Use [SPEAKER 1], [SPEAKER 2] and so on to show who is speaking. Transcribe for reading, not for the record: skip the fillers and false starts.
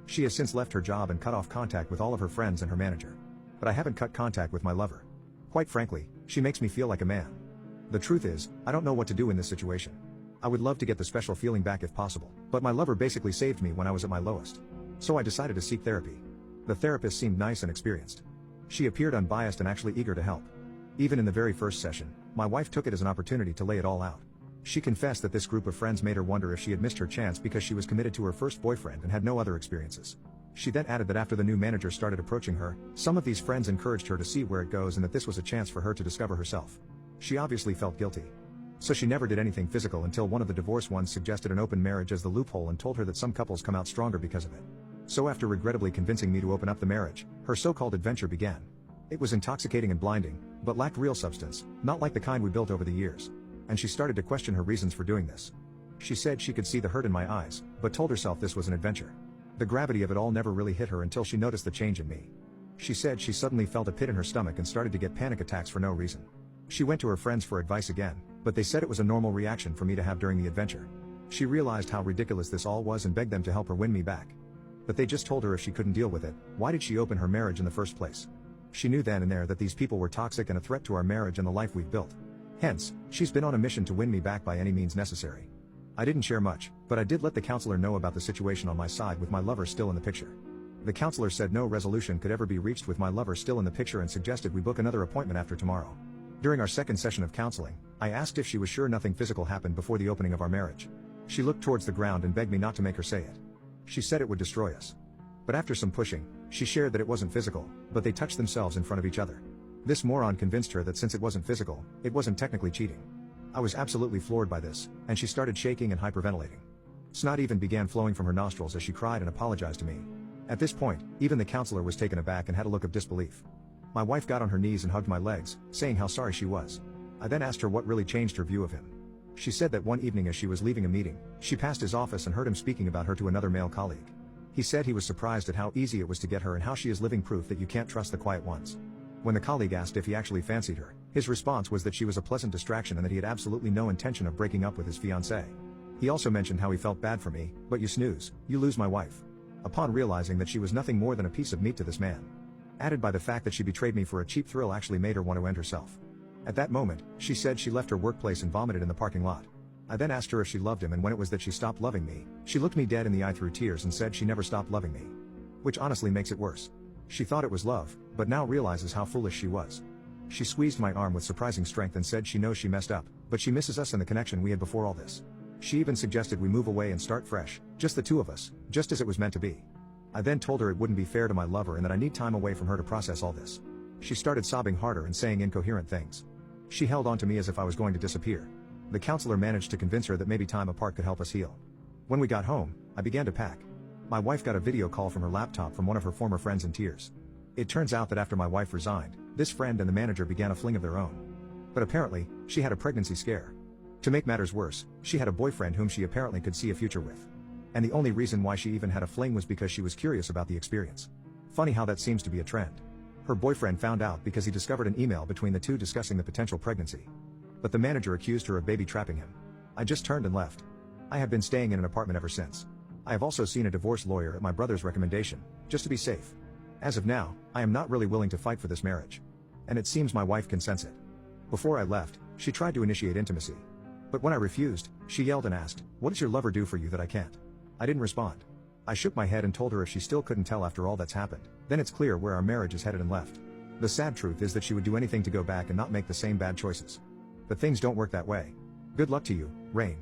[SPEAKER 1] She has since left her job and cut off contact with all of her friends and her manager. But I haven't cut contact with my lover. Quite frankly, she makes me feel like a man. The truth is, I don't know what to do in this situation. I would love to get the special feeling back if possible, but my lover basically saved me when I was at my lowest. So I decided to seek therapy. The therapist seemed nice and experienced. She appeared unbiased and actually eager to help. Even in the very first session, my wife took it as an opportunity to lay it all out. She confessed that this group of friends made her wonder if she had missed her chance because she was committed to her first boyfriend and had no other experiences. She then added that after the new manager started approaching her, some of these friends encouraged her to see where it goes and that this was a chance for her to discover herself. She obviously felt guilty. So she never did anything physical until one of the divorced ones suggested an open marriage as the loophole and told her that some couples come out stronger because of it. So after regrettably convincing me to open up the marriage, her so-called adventure began. It was intoxicating and blinding, but lacked real substance, not like the kind we built over the years. And she started to question her reasons for doing this. She said she could see the hurt in my eyes, but told herself this was an adventure. The gravity of it all never really hit her until she noticed the change in me. She said she suddenly felt a pit in her stomach and started to get panic attacks for no reason. She went to her friends for advice again, but they said it was a normal reaction for me to have during the adventure. She realized how ridiculous this all was and begged them to help her win me back. But they just told her if she couldn't deal with it, why did she open her marriage in the first place? She knew then and there that these people were toxic and a threat to our marriage and the life we've built. Hence, she's been on a mission to win me back by any means necessary. I didn't share much, but I did let the counselor know about the situation on my side with my lover still in the picture. The counselor said no resolution could ever be reached with my lover still in the picture and suggested we book another appointment after tomorrow. During our second session of counseling, I asked if she was sure nothing physical happened before the opening of our marriage. She looked towards the ground and begged me not to make her say it. She said it would destroy us. But after some pushing, she shared that it wasn't physical, but they touched themselves in front of each other. This moron convinced her that since it wasn't physical, it wasn't technically cheating. I was absolutely floored by this, and she started shaking and hyperventilating. Snot even began flowing from her nostrils as she cried and apologized to me. At this point, even the counselor was taken aback and had a look of disbelief. My wife got on her knees and hugged my legs, saying how sorry she was. I then asked her what really changed her view of him. She said that one evening as she was leaving a meeting, she passed his office and heard him speaking about her to another male colleague. He said he was surprised at how easy it was to get her and how she is living proof that you can't trust the quiet ones. When the colleague asked if he actually fancied her, his response was that she was a pleasant distraction and that he had absolutely no intention of breaking up with his fiancée. He also mentioned how he felt bad for me, but you snooze, you lose my wife. Upon realizing that she was nothing more than a piece of meat to this man. Added by the fact that she betrayed me for a cheap thrill actually made her want to end herself. At that moment, she said she left her workplace and vomited in the parking lot. I then asked her if she loved him and when it was that she stopped loving me, she looked me dead in the eye through tears and said she never stopped loving me. Which honestly makes it worse. She thought it was love, but now realizes how foolish she was. She squeezed my arm with surprising strength and said she knows she messed up, but she misses us and the connection we had before all this. She even suggested we move away and start fresh, just the two of us, just as it was meant to be. I then told her it wouldn't be fair to my lover and that I need time away from her to process all this. She started sobbing harder and saying incoherent things. She held on to me as if I was going to disappear. The counselor managed to convince her that maybe time apart could help us heal. When we got home, I began to pack. My wife got a video call from her laptop from one of her former friends in tears. It turns out that after my wife resigned, this friend and the manager began a fling of their own. But apparently, she had a pregnancy scare. To make matters worse, she had a boyfriend whom she apparently could see a future with. And the only reason why she even had a fling was because she was curious about the experience. Funny how that seems to be a trend. Her boyfriend found out because he discovered an email between the two discussing the potential pregnancy. But the manager accused her of baby trapping him. I just turned and left. I have been staying in an apartment ever since. I have also seen a divorce lawyer at my brother's recommendation, just to be safe. As of now, I am not really willing to fight for this marriage. And it seems my wife can sense it. Before I left, she tried to initiate intimacy. But when I refused, she yelled and asked, "What does your lover do for you that I can't?" I didn't respond. I shook my head and told her if she still couldn't tell after all that's happened, then it's clear where our marriage is headed and left. The sad truth is that she would do anything to go back and not make the same bad choices. But things don't work that way. Good luck to you, Rain.